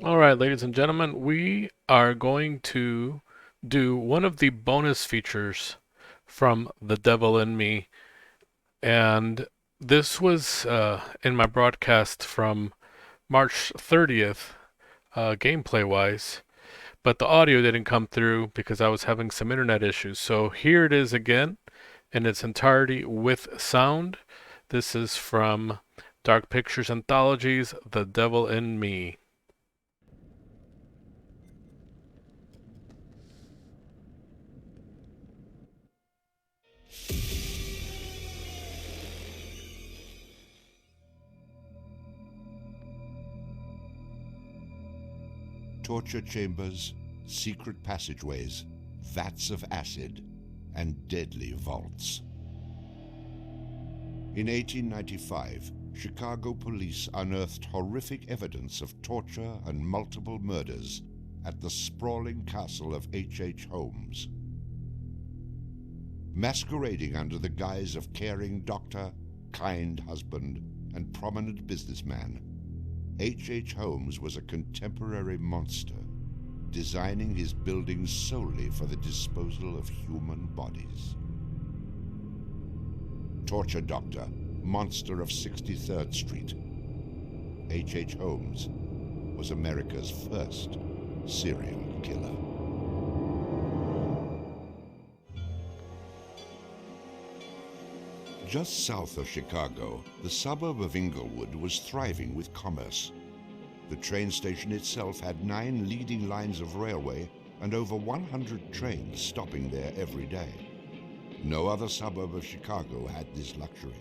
All right, ladies and gentlemen, we are going to do one of the bonus features from The Devil in Me. And this was in my broadcast from March 30th, gameplay wise, but the audio didn't come through because I was having some internet issues. So here it is again in its entirety with sound. This is from Dark Pictures Anthology's The Devil in Me. Torture chambers, secret passageways, vats of acid, and deadly vaults. In 1895, Chicago police unearthed horrific evidence of torture and multiple murders at the sprawling castle of H. Holmes. Masquerading under the guise of caring doctor, kind husband, and prominent businessman, H. Holmes was a contemporary monster, designing his buildings solely for the disposal of human bodies. Torture Doctor, Monster of 63rd Street. H. Holmes was America's first serial killer. Just south of Chicago, the suburb of Englewood was thriving with commerce. The train station itself had 9 leading lines of railway and over 100 trains stopping there every day. No other suburb of Chicago had this luxury.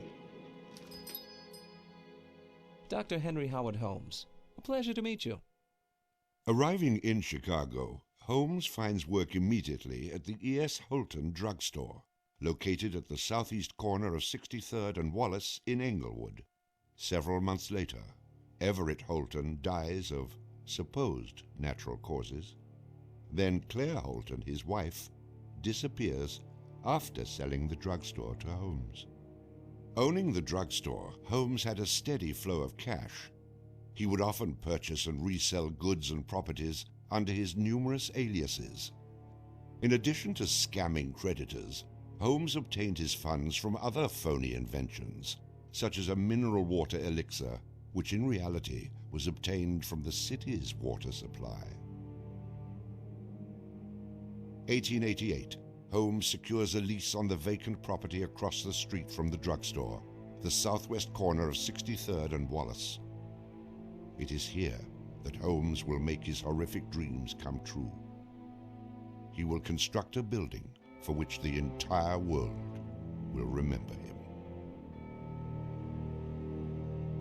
Dr. Henry Howard Holmes, a pleasure to meet you. Arriving in Chicago, Holmes finds work immediately at the E.S. Holton drugstore, located at the southeast corner of 63rd and Wallace in Englewood. Several months later, Everett Holton dies of supposed natural causes. Then Claire Holton, his wife, disappears after selling the drugstore to Holmes. Owning the drugstore, Holmes had a steady flow of cash. He would often purchase and resell goods and properties under his numerous aliases. In addition to scamming creditors, Holmes obtained his funds from other phony inventions, such as a mineral water elixir, which in reality was obtained from the city's water supply. 1888, Holmes secures a lease on the vacant property across the street from the drugstore, the southwest corner of 63rd and Wallace. It is here that Holmes will make his horrific dreams come true. He will construct a building for which the entire world will remember him.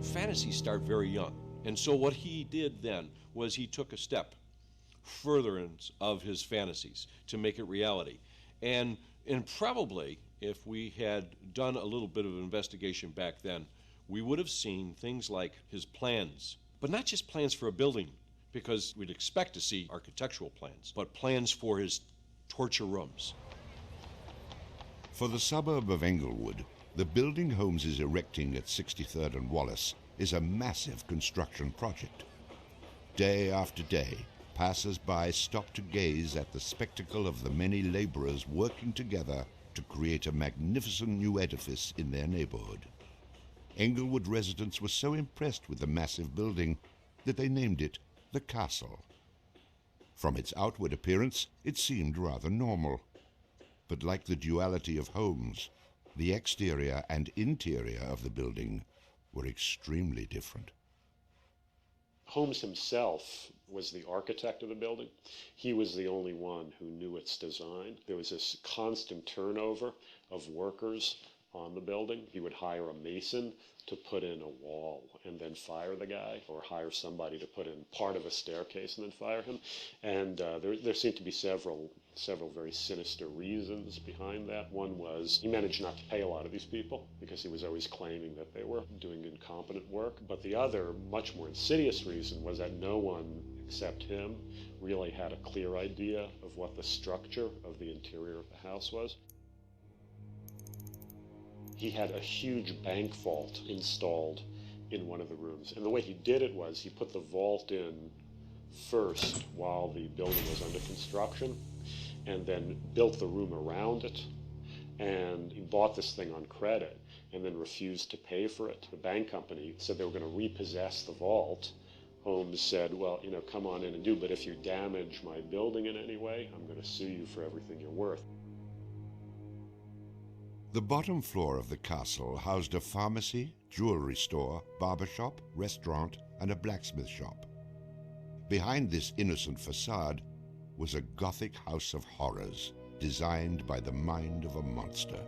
Fantasies start very young, and so what he did then was he took a step furtherance of his fantasies to make it reality. And probably, if we had done a little bit of investigation back then, we would have seen things like his plans, but not just plans for a building, because we'd expect to see architectural plans, but plans for his torture rooms. For the suburb of Englewood, the building Holmes is erecting at 63rd and Wallace is a massive construction project. Day after day, passers-by stop to gaze at the spectacle of the many laborers working together to create a magnificent new edifice in their neighborhood. Englewood residents were so impressed with the massive building that they named it the Castle. From its outward appearance, it seemed rather normal. But like the duality of Holmes, the exterior and interior of the building were extremely different. Holmes himself was the architect of the building. He was the only one who knew its design. There was this constant turnover of workers on the building. He would hire a mason to put in a wall and then fire the guy, or hire somebody to put in part of a staircase and then fire him. And there seemed to be several very sinister reasons behind that. One was he managed not to pay a lot of these people because he was always claiming that they were doing incompetent work. But the other, much more insidious reason was that no one except him really had a clear idea of what the structure of the interior of the house was. He had a huge bank vault installed in one of the rooms. And the way he did it was he put the vault in first while the building was under construction, and then built the room around it. And he bought this thing on credit and then refused to pay for it. The bank company said they were going to repossess the vault. Holmes said, well, come on in and do, but if you damage my building in any way, I'm going to sue you for everything you're worth. The bottom floor of the castle housed a pharmacy, jewelry store, barber shop, restaurant, and a blacksmith shop. Behind this innocent facade was a Gothic house of horrors, designed by the mind of a monster.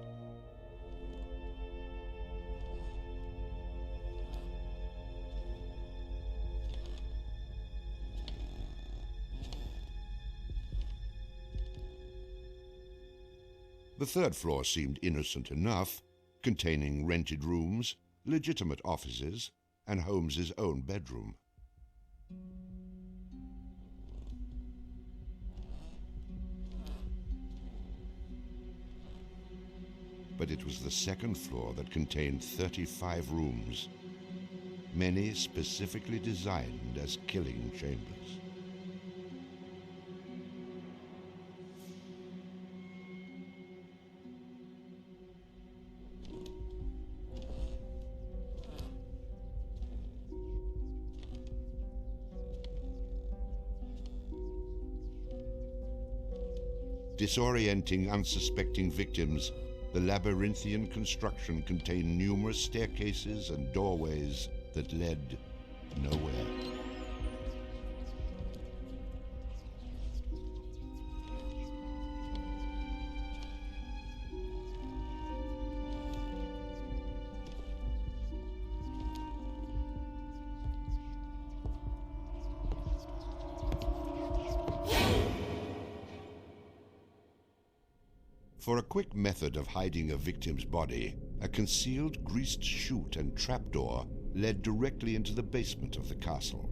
The third floor seemed innocent enough, containing rented rooms, legitimate offices, and Holmes's own bedroom. But it was the second floor that contained 35 rooms, many specifically designed as killing chambers. Disorienting unsuspecting victims, the labyrinthian construction contained numerous staircases and doorways that led nowhere. For a quick method of hiding a victim's body, a concealed greased chute and trapdoor led directly into the basement of the castle.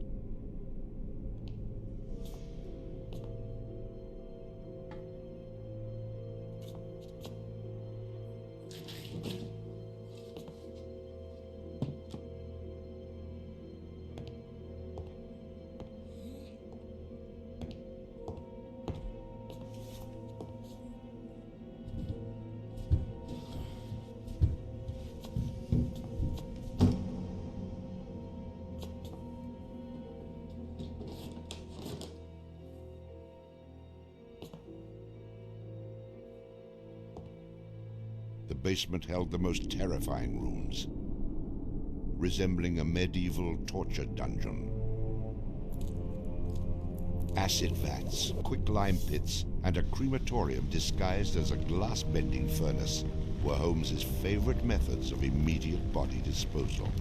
The basement held the most terrifying rooms, resembling a medieval torture dungeon. Acid vats, quicklime pits, and a crematorium disguised as a glass-bending furnace were Holmes's favorite methods of immediate body disposal.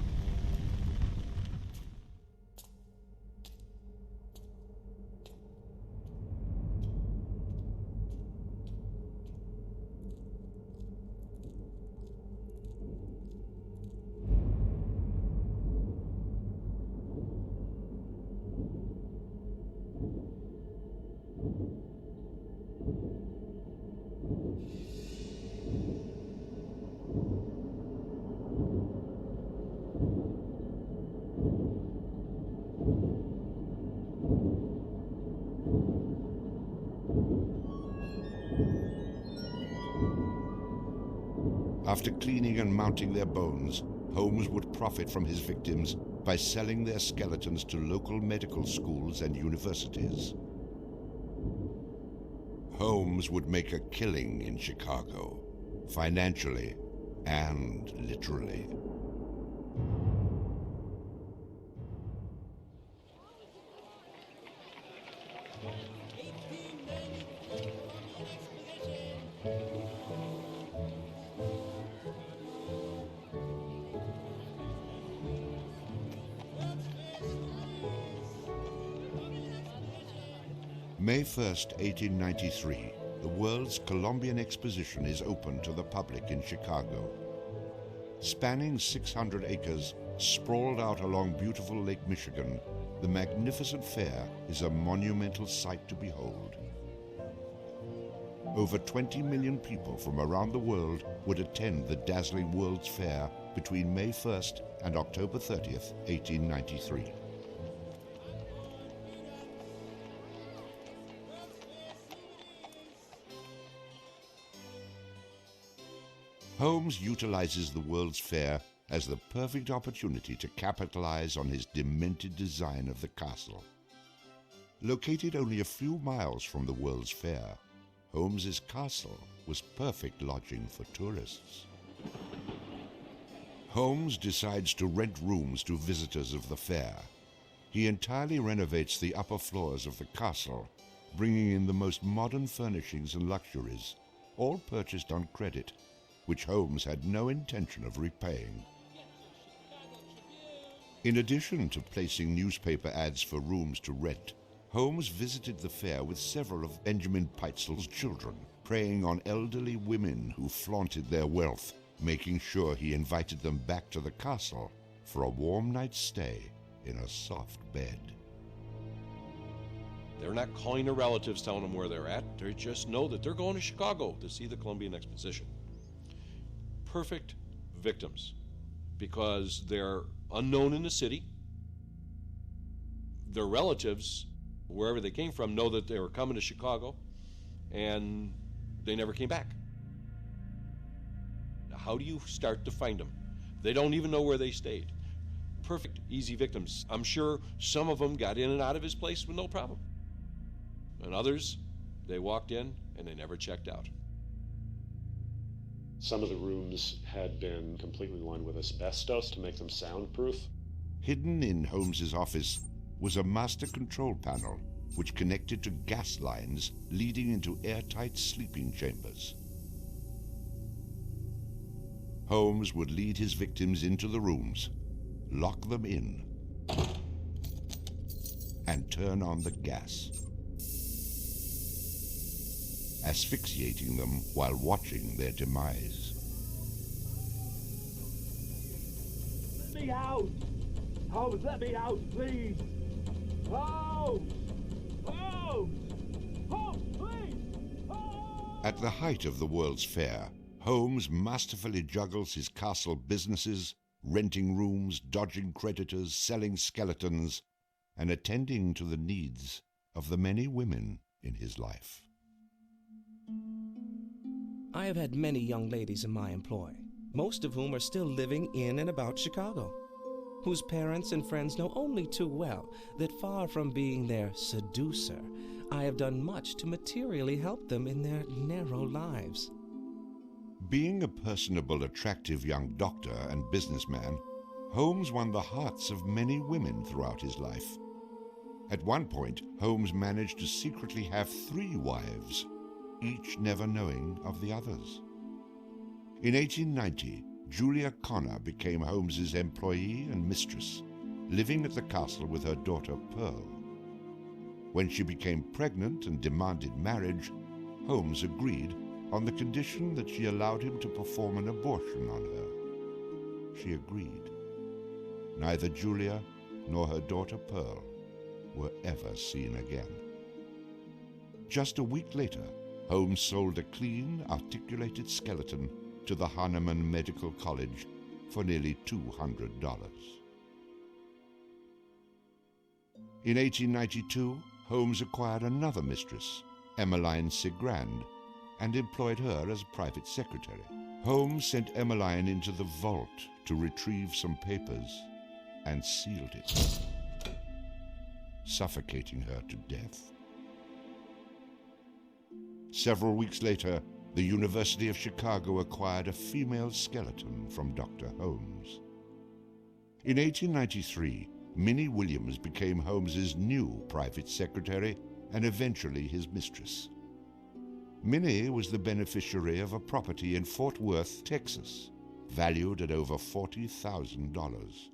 After cleaning and mounting their bones, Holmes would profit from his victims by selling their skeletons to local medical schools and universities. Holmes would make a killing in Chicago, financially and literally. May 1st, 1893, the World's Columbian Exposition is open to the public in Chicago. Spanning 600 acres, sprawled out along beautiful Lake Michigan, the magnificent fair is a monumental sight to behold. over 20 million people from around the world would attend the dazzling World's Fair between May 1st and October 30th, 1893. Holmes utilizes the World's Fair as the perfect opportunity to capitalize on his demented design of the castle. Located only a few miles from the World's Fair, Holmes's castle was perfect lodging for tourists. Holmes decides to rent rooms to visitors of the fair. He entirely renovates the upper floors of the castle, bringing in the most modern furnishings and luxuries, all purchased on credit, which Holmes had no intention of repaying. In addition to placing newspaper ads for rooms to rent, Holmes visited the fair with several of Benjamin Peitzel's children, preying on elderly women who flaunted their wealth, making sure he invited them back to the castle for a warm night's stay in a soft bed. They're not calling their relatives, telling them where they're at. They just know that they're going to Chicago to see the Columbian Exposition. Perfect victims, because they're unknown in the city. Their relatives, wherever they came from, know that they were coming to Chicago, and they never came back. Now, how do you start to find them? They don't even know where they stayed. Perfect, easy victims. I'm sure some of them got in and out of his place with no problem. And others, they walked in and they never checked out. Some of the rooms had been completely lined with asbestos to make them soundproof. Hidden in Holmes's office was a master control panel which connected to gas lines leading into airtight sleeping chambers. Holmes would lead his victims into the rooms, lock them in, and turn on the gas, asphyxiating them while watching their demise. Let me out! Holmes, let me out, please! Holmes! Holmes! Holmes, please! Holmes! At the height of the World's Fair, Holmes masterfully juggles his castle businesses, renting rooms, dodging creditors, selling skeletons, and attending to the needs of the many women in his life. I have had many young ladies in my employ, most of whom are still living in and about Chicago, whose parents and friends know only too well that far from being their seducer, I have done much to materially help them in their narrow lives. Being a personable, attractive young doctor and businessman, Holmes won the hearts of many women throughout his life. At one point, Holmes managed to secretly have 3 wives, each never knowing of the others. In 1890, Julia Connor became Holmes's employee and mistress, living at the castle with her daughter Pearl. When she became pregnant and demanded marriage, Holmes agreed on the condition that she allowed him to perform an abortion on her. She agreed. Neither Julia nor her daughter Pearl were ever seen again. Just a week later, Holmes sold a clean, articulated skeleton to the Hahnemann Medical College for nearly $200. In 1892, Holmes acquired another mistress, Emmeline Sigrand, and employed her as private secretary. Holmes sent Emmeline into the vault to retrieve some papers and sealed it, suffocating her to death. Several weeks later, the University of Chicago acquired a female skeleton from Dr. Holmes. In 1893, Minnie Williams became Holmes's new private secretary and eventually his mistress. Minnie was the beneficiary of a property in Fort Worth, Texas, valued at over $40,000.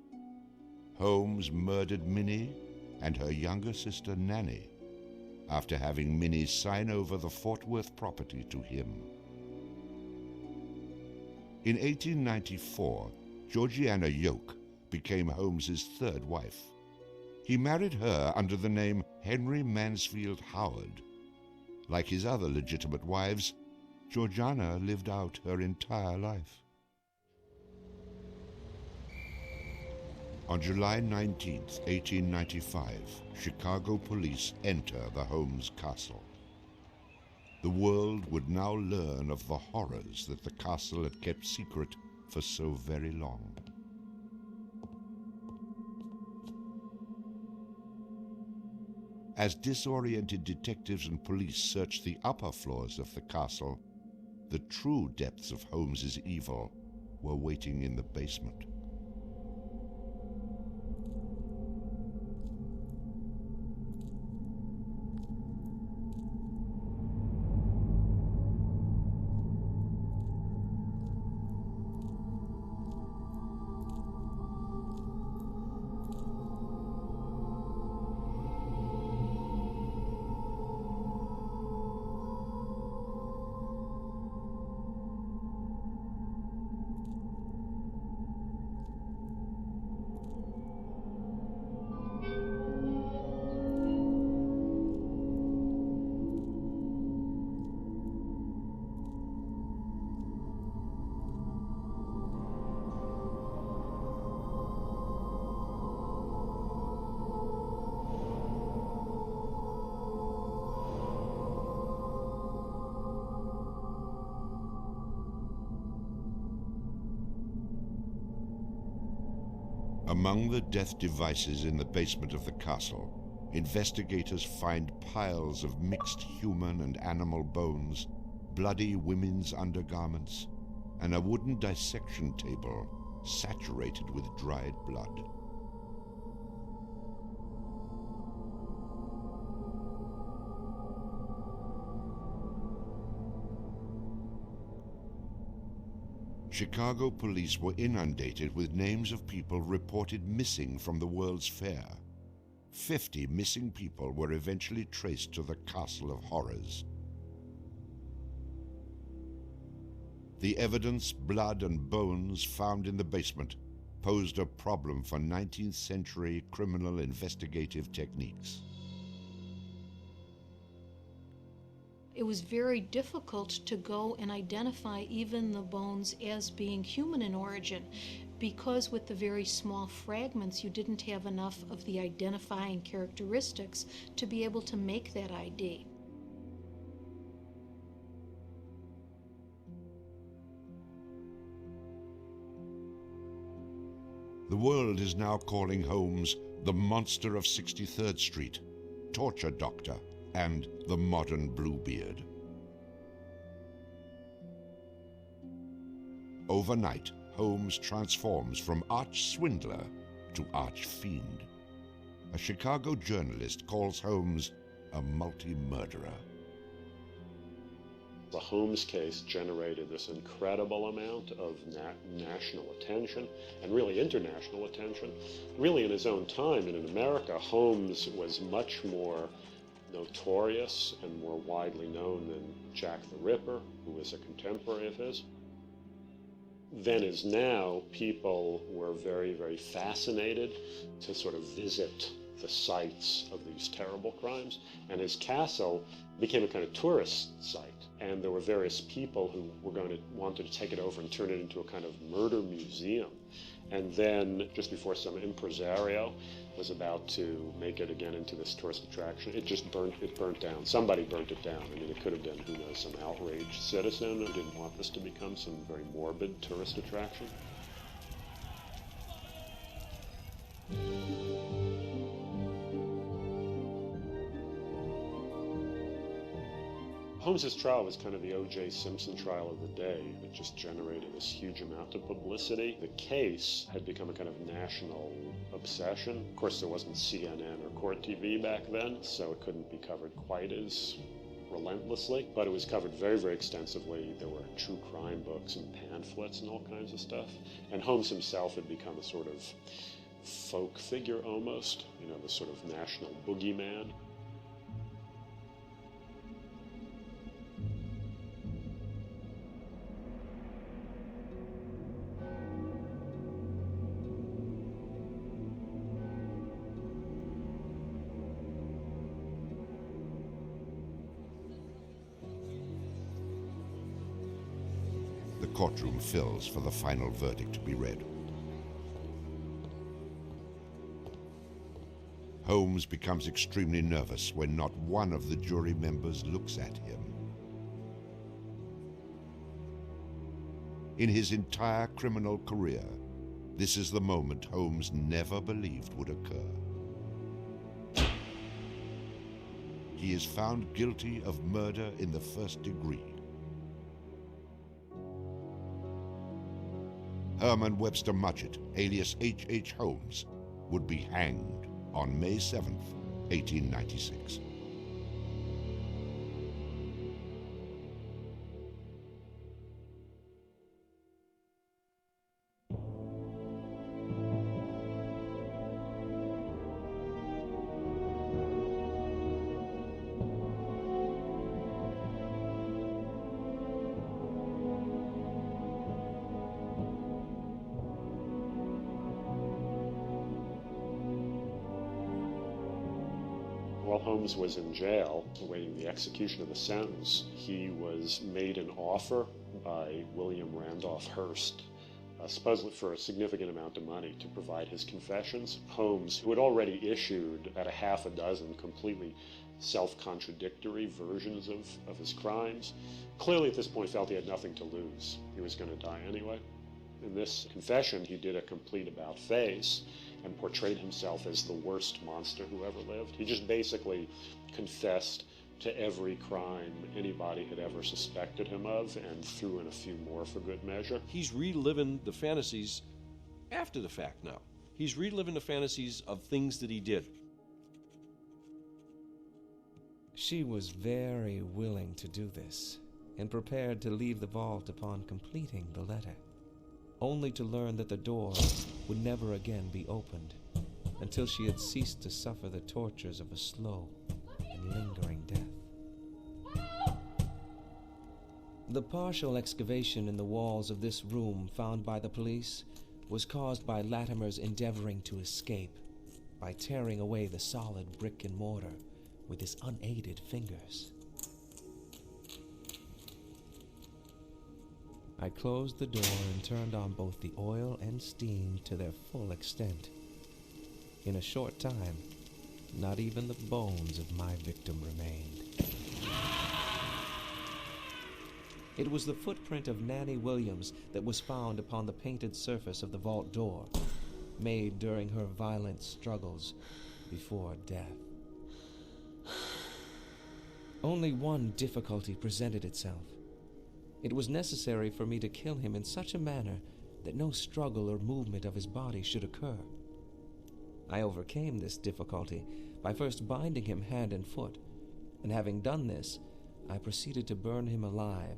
Holmes murdered Minnie and her younger sister Nanny after having Minnie sign over the Fort Worth property to him. In 1894, Georgiana Yoke became Holmes's 3rd wife. He married her under the name Henry Mansfield Howard. Like his other legitimate wives, Georgiana lived out her entire life. On July 19, 1895, Chicago police enter the Holmes castle. The world would now learn of the horrors that the castle had kept secret for so very long. As disoriented detectives and police searched the upper floors of the castle, the true depths of Holmes's evil were waiting in the basement. Among the death devices in the basement of the castle, investigators find piles of mixed human and animal bones, bloody women's undergarments, and a wooden dissection table saturated with dried blood. Chicago police were inundated with names of people reported missing from the World's Fair. 50 missing people were eventually traced to the Castle of Horrors. The evidence, blood and bones found in the basement posed a problem for 19th century criminal investigative techniques. It was very difficult to go and identify even the bones as being human in origin, because with the very small fragments you didn't have enough of the identifying characteristics to be able to make that ID. The world is now calling Holmes the monster of 63rd Street, torture doctor, and the modern Bluebeard. Overnight, Holmes transforms from arch-swindler to arch-fiend. A Chicago journalist calls Holmes a multi-murderer. The Holmes case generated this incredible amount of national attention and really international attention. Really in his own time and in America, Holmes was much more notorious and more widely known than Jack the Ripper, who was a contemporary of his. Then as now, people were very, very fascinated to sort of visit the sites of these terrible crimes. And his castle became a kind of tourist site. And there were various people who wanted to take it over and turn it into a kind of murder museum. And then, just before some impresario was about to make it again into this tourist attraction, it burnt down. Somebody burnt it down. I mean, it could have been, who knows, some outraged citizen who didn't want this to become some very morbid tourist attraction. Holmes's trial was kind of the O.J. Simpson trial of the day. It just generated this huge amount of publicity. The case had become a kind of national obsession. Of course, there wasn't CNN or Court TV back then, so it couldn't be covered quite as relentlessly, but it was covered very, very extensively. There were true crime books and pamphlets and all kinds of stuff. And Holmes himself had become a sort of folk figure almost, you know, the sort of national boogeyman. The courtroom fills for the final verdict to be read. Holmes becomes extremely nervous when not one of the jury members looks at him. In his entire criminal career, this is the moment Holmes never believed would occur. He is found guilty of murder in the first degree. Herman Webster Mudgett, alias H. Holmes, would be hanged on May 7th, 1896. While Holmes was in jail, awaiting the execution of the sentence, he was made an offer by William Randolph Hearst, supposedly for a significant amount of money, to provide his confessions. Holmes, who had already issued at a half a dozen completely self-contradictory versions of his crimes, clearly at this point felt he had nothing to lose. He was going to die anyway. In this confession, he did a complete about-face and portrayed himself as the worst monster who ever lived. He just basically confessed to every crime anybody had ever suspected him of and threw in a few more for good measure. He's reliving the fantasies after the fact now. He's reliving the fantasies of things that he did. She was very willing to do this, and prepared to leave the vault upon completing the letter, only to learn that the door would never again be opened until she had ceased to suffer the tortures of a slow and lingering death. The partial excavation in the walls of this room found by the police was caused by Latimer's endeavoring to escape by tearing away the solid brick and mortar with his unaided fingers. I closed the door and turned on both the oil and steam to their full extent. In a short time, not even the bones of my victim remained. It was the footprint of Nanny Williams that was found upon the painted surface of the vault door, made during her violent struggles before death. Only one difficulty presented itself. It was necessary for me to kill him in such a manner that no struggle or movement of his body should occur. I overcame this difficulty by first binding him hand and foot, and having done this, I proceeded to burn him alive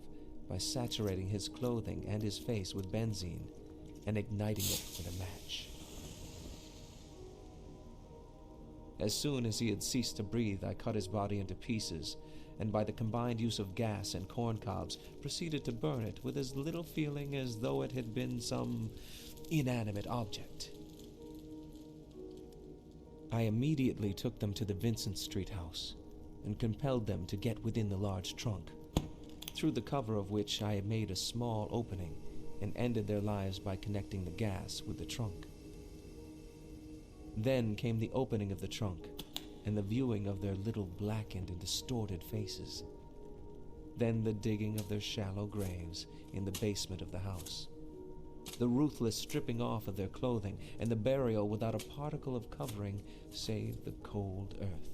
by saturating his clothing and his face with benzene and igniting it with a match. As soon as he had ceased to breathe, I cut his body into pieces, and by the combined use of gas and corn cobs, proceeded to burn it with as little feeling as though it had been some inanimate object. I immediately took them to the Vincent Street house and compelled them to get within the large trunk, through the cover of which I had made a small opening and ended their lives by connecting the gas with the trunk. Then came the opening of the trunk and the viewing of their little blackened and distorted faces. Then the digging of their shallow graves in the basement of the house. The ruthless stripping off of their clothing and the burial without a particle of covering save the cold earth.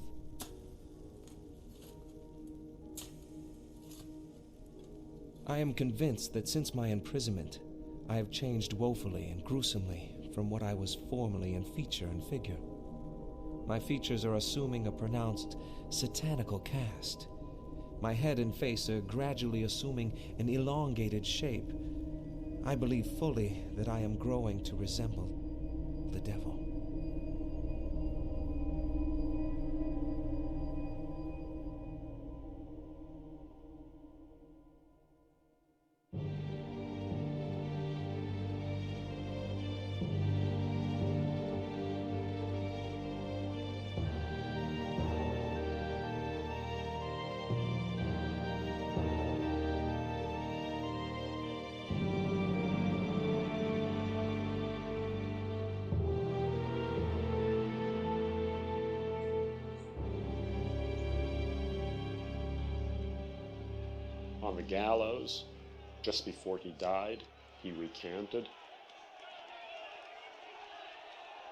I am convinced that since my imprisonment, I have changed woefully and gruesomely from what I was formerly in feature and figure. My features are assuming a pronounced satanical cast. My head and face are gradually assuming an elongated shape. I believe fully that I am growing to resemble the devil. on the gallows. Just before he died, he recanted.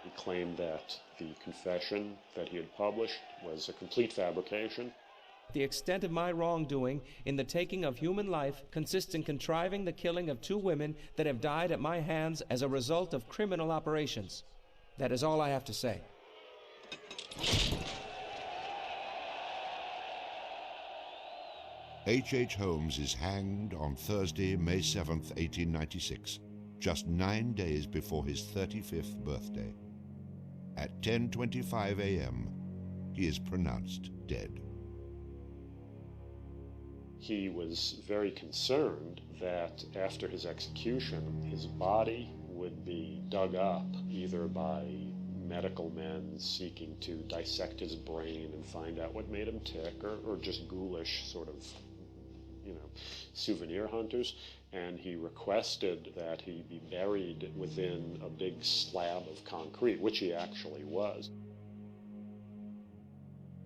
He claimed that the confession that he had published was a complete fabrication. The extent of my wrongdoing in the taking of human life consists in contriving the killing of 2 women that have died at my hands as a result of criminal operations. That is all I have to say. H. Holmes is hanged on Thursday, May 7th, 1896, just 9 days before his 35th birthday. At 10:25 a.m., he is pronounced dead. He was very concerned that after his execution, his body would be dug up either by medical men seeking to dissect his brain and find out what made him tick, or just ghoulish sort of, souvenir hunters. And he requested that he be buried within a big slab of concrete, which he actually was.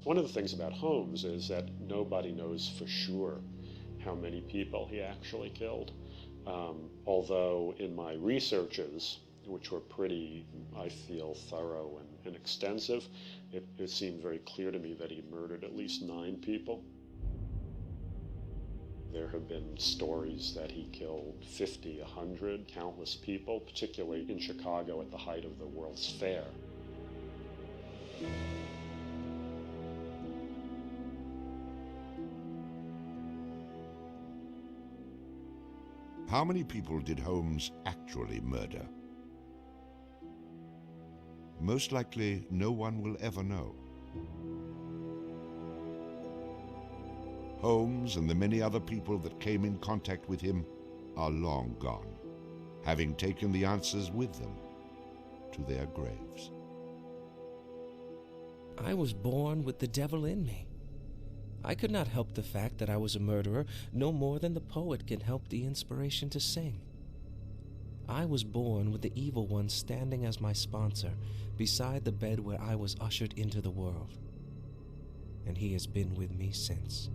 One of the things about Holmes is that nobody knows for sure how many people he actually killed. Although in my researches, which were pretty, I feel, thorough and extensive, it seemed very clear to me that he murdered at least 9 people. There have been stories that he killed 50, 100, countless people, particularly in Chicago at the height of the World's Fair. How many people did Holmes actually murder? Most likely, no one will ever know. Holmes and the many other people that came in contact with him are long gone, having taken the answers with them to their graves. I was born with the devil in me. I could not help the fact that I was a murderer no more than the poet can help the inspiration to sing. I was born with the evil one standing as my sponsor beside the bed where I was ushered into the world. And he has been with me since.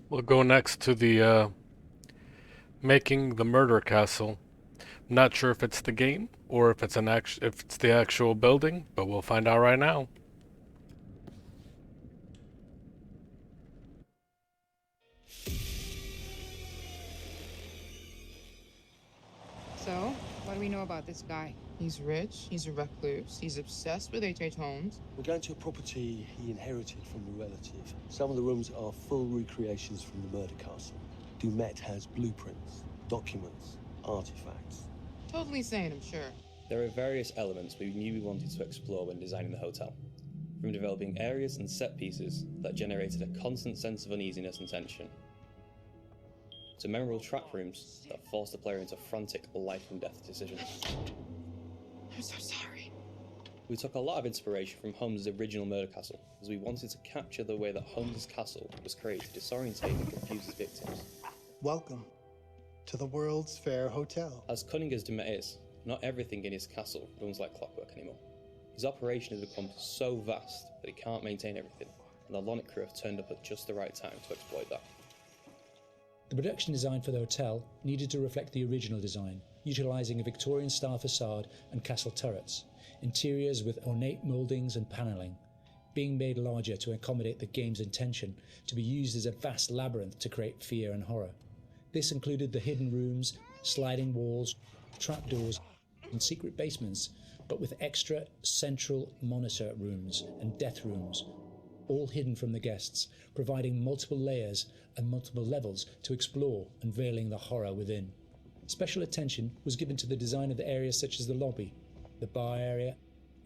We'll go next to the making the murder castle. Not sure if it's the game or if it's if it's the actual building, but we'll find out right now. So, what do we know about this guy? He's rich, he's a recluse, he's obsessed with H. Holmes. We're going to a property he inherited from a relative. Some of the rooms are full recreations from the murder castle. Dumet has blueprints, documents, artifacts. Totally sane, I'm sure. There are various elements we knew we wanted to explore when designing the hotel. From developing areas and set pieces that generated a constant sense of uneasiness and tension, to memorable trap rooms that forced the player into frantic life and death decisions. I'm so sorry. We took a lot of inspiration from Holmes' original murder castle, as we wanted to capture the way that Holmes' castle was created to disorientate and confuse his victims. Welcome to the World's Fair Hotel. As cunning as Dumet is, not everything in his castle runs like clockwork anymore. His operation has become so vast that he can't maintain everything, and the Lonnet crew have turned up at just the right time to exploit that. The production design for the hotel needed to reflect the original design, utilising a Victorian-style facade and castle turrets, interiors with ornate mouldings and panelling, being made larger to accommodate the game's intention to be used as a vast labyrinth to create fear and horror. This included the hidden rooms, sliding walls, trapdoors, and secret basements, but with extra central monitor rooms and death rooms, all hidden from the guests, providing multiple layers and multiple levels to explore, unveiling the horror within. Special attention was given to the design of the areas such as the lobby, the bar area,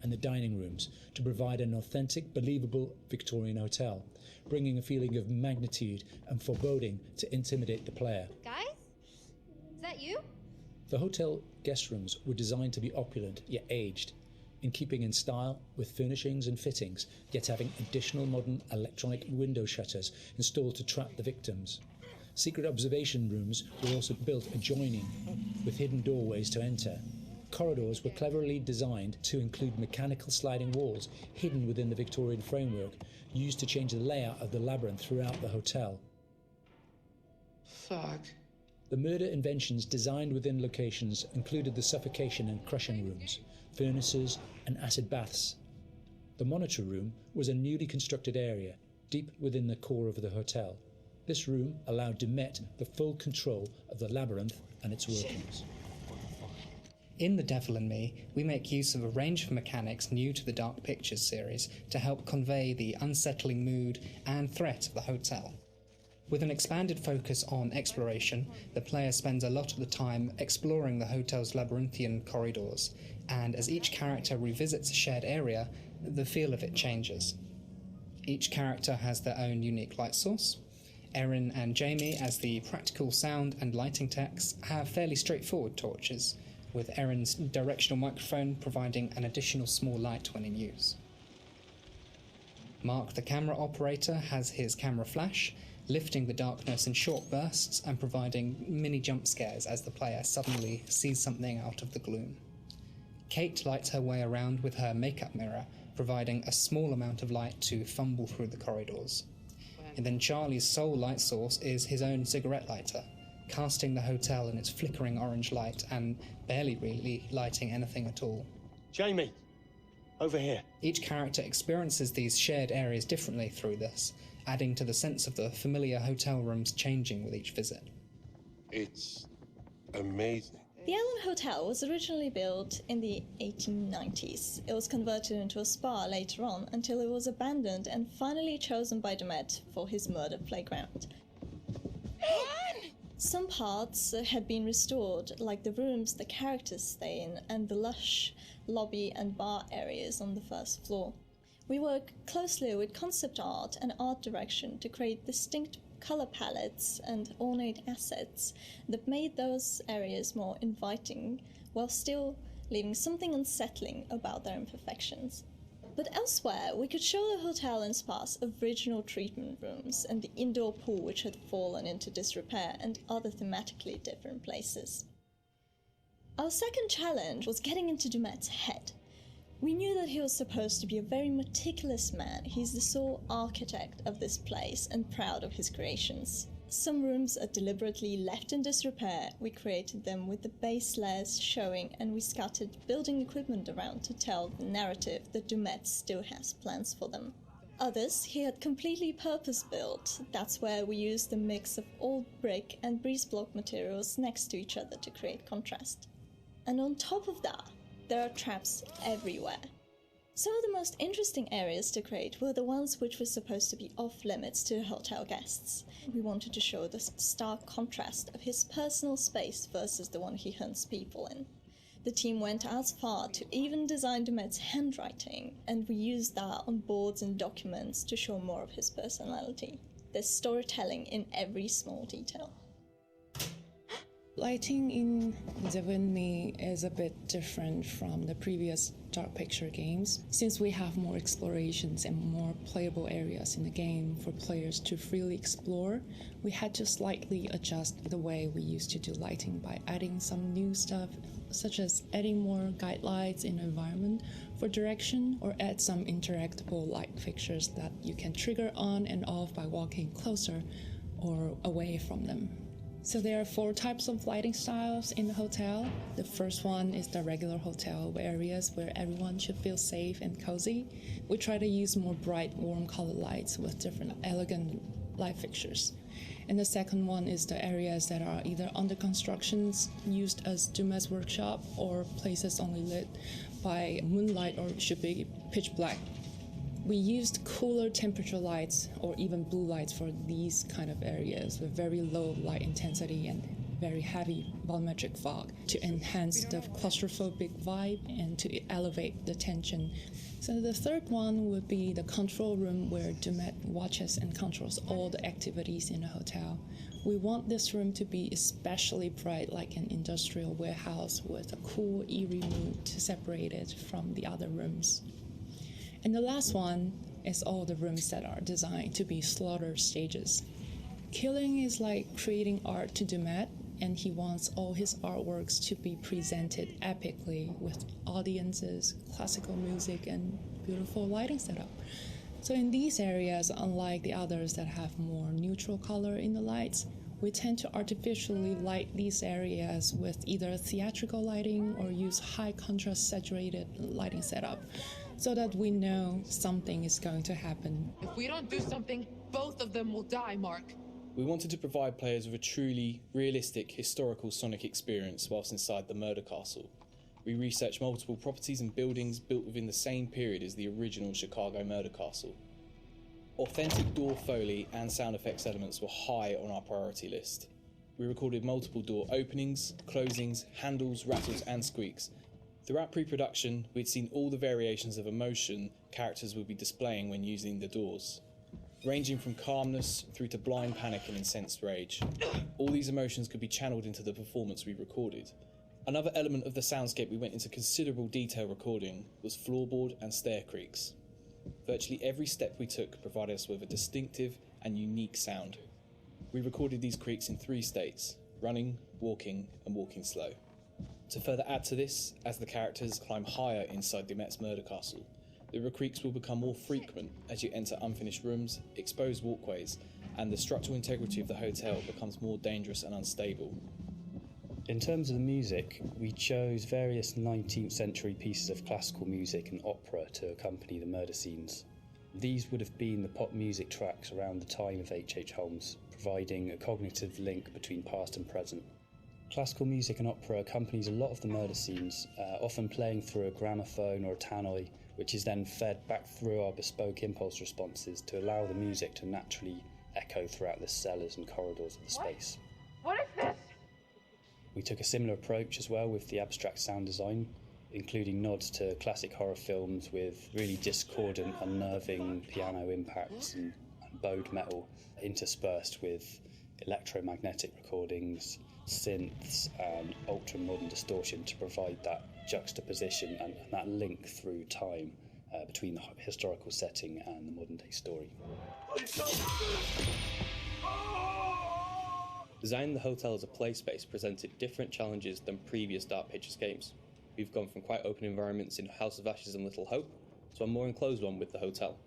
and the dining rooms to provide an authentic, believable Victorian hotel, bringing a feeling of magnitude and foreboding to intimidate the player. Guys? Is that you? The hotel guest rooms were designed to be opulent yet aged, in keeping in style with furnishings and fittings, yet having additional modern electronic window shutters installed to trap the victims. Secret observation rooms were also built adjoining, with hidden doorways to enter. Corridors were cleverly designed to include mechanical sliding walls hidden within the Victorian framework, used to change the layout of the labyrinth throughout the hotel. Fuck. The murder inventions designed within locations included the suffocation and crushing rooms, furnaces and acid baths. The monitor room was a newly constructed area, deep within the core of the hotel. This room allowed Dumet the full control of the labyrinth and its workings. In The Devil in Me, we make use of a range of mechanics new to the Dark Pictures series to help convey the unsettling mood and threat of the hotel. With an expanded focus on exploration, the player spends a lot of the time exploring the hotel's labyrinthian corridors, and as each character revisits a shared area, the feel of it changes. Each character has their own unique light source. Erin and Jamie, as the practical sound and lighting techs, have fairly straightforward torches, with Erin's directional microphone providing an additional small light when in use. Mark, the camera operator, has his camera flash, lifting the darkness in short bursts and providing mini jump scares as the player suddenly sees something out of the gloom. Kate lights her way around with her makeup mirror, providing a small amount of light to fumble through the corridors. And then Charlie's sole light source is his own cigarette lighter, casting the hotel in its flickering orange light and barely really lighting anything at all. Jamie, over here. Each character experiences these shared areas differently through this, adding to the sense of the familiar hotel rooms changing with each visit. It's amazing. The Allen Hotel was originally built in the 1890s. It was converted into a spa later on until it was abandoned and finally chosen by Dumet for his murder playground. Some parts had been restored, like the rooms the characters stay in and the lush lobby and bar areas on the first floor. We work closely with concept art and art direction to create distinct color palettes and ornate assets that made those areas more inviting while still leaving something unsettling about their imperfections. But elsewhere, we could show the hotel and spa's original treatment rooms and the indoor pool which had fallen into disrepair and other thematically different places. Our second challenge was getting into Dumet's head. We knew that he was supposed to be a very meticulous man. He's the sole architect of this place and proud of his creations. Some rooms are deliberately left in disrepair. We created them with the base layers showing, and we scattered building equipment around to tell the narrative that Dumet still has plans for them. Others he had completely purpose-built. That's where we used a mix of old brick and breeze block materials next to each other to create contrast. And on top of that, there are traps everywhere. Some of the most interesting areas to create were the ones which were supposed to be off-limits to hotel guests. We wanted to show the stark contrast of his personal space versus the one he hunts people in. The team went as far to even design Dumet's handwriting, and we used that on boards and documents to show more of his personality. There's storytelling in every small detail. Lighting in Devil in Me is a bit different from the previous Dark Picture games, since we have more explorations and more playable areas in the game for players to freely explore. We had to slightly adjust the way we used to do lighting by adding some new stuff, such as adding more guide lights in the environment for direction, or add some interactable light fixtures that you can trigger on and off by walking closer or away from them. So there are 4 types of lighting styles in the hotel. The first one is the regular hotel areas where everyone should feel safe and cozy. We try to use more bright, warm color lights with different elegant light fixtures. And the second one is the areas that are either under constructions, used as Dumet's workshop, or places only lit by moonlight or should be pitch black. We used cooler temperature lights or even blue lights for these kind of areas with very low light intensity and very heavy volumetric fog to enhance the claustrophobic vibe and to elevate the tension. So the third one would be the control room where Dumet watches and controls all the activities in the hotel. We want this room to be especially bright, like an industrial warehouse with a cool, eerie mood to separate it from the other rooms. And the last one is all the rooms that are designed to be slaughter stages. Killing is like creating art to Dumet, and he wants all his artworks to be presented epically with audiences, classical music, and beautiful lighting setup. So in these areas, unlike the others that have more neutral color in the lights, we tend to artificially light these areas with either theatrical lighting or use high contrast saturated lighting setup so that we know something is going to happen. If we don't do something, both of them will die, Mark. We wanted to provide players with a truly realistic historical Sonic experience whilst inside the murder castle. We researched multiple properties and buildings built within the same period as the original Chicago murder castle. Authentic door foley and sound effects elements were high on our priority list. We recorded multiple door openings, closings, handles, rattles and squeaks. Throughout pre-production, we'd seen all the variations of emotion characters would be displaying when using the doors, ranging from calmness through to blind panic and incensed rage. All these emotions could be channeled into the performance we recorded. Another element of the soundscape we went into considerable detail recording was floorboard and stair creaks. Virtually every step we took provided us with a distinctive and unique sound. We recorded these creaks in 3 states: running, walking, and walking slow. To further add to this, as the characters climb higher inside Dumet's murder castle, the creaks will become more frequent as you enter unfinished rooms, exposed walkways, and the structural integrity of the hotel becomes more dangerous and unstable. In terms of the music, we chose various 19th century pieces of classical music and opera to accompany the murder scenes. These would have been the pop music tracks around the time of H.H. Holmes, providing a cognitive link between past and present. Classical music and opera accompanies a lot of the murder scenes, often playing through a gramophone or a tannoy, which is then fed back through our bespoke impulse responses to allow the music to naturally echo throughout the cellars and corridors of the space. What is this? We took a similar approach as well with the abstract sound design, including nods to classic horror films with really discordant, unnerving piano impacts and bowed metal interspersed with electromagnetic recordings, synths and ultra-modern distortion to provide that juxtaposition and that link through time between the historical setting and the modern-day story. Designing the hotel as a play space presented different challenges than previous Dark Pictures games. We've gone from quite open environments in House of Ashes and Little Hope to a more enclosed one with the hotel.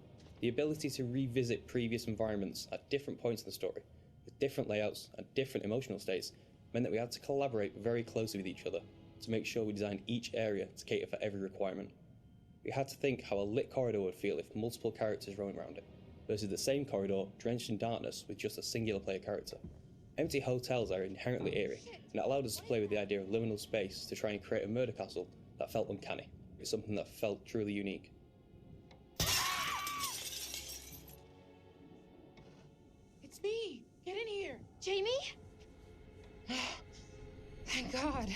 The ability to revisit previous environments at different points in the story, with different layouts and different emotional states, meant that we had to collaborate very closely with each other to make sure we designed each area to cater for every requirement. We had to think how a lit corridor would feel if multiple characters roamed around it, versus the same corridor drenched in darkness with just a singular player character. Empty hotels are inherently eerie, and it allowed us to play with the idea of liminal space to try and create a murder castle that felt uncanny. It's something that felt truly unique. It's me! Get in here! Jamie? Thank God.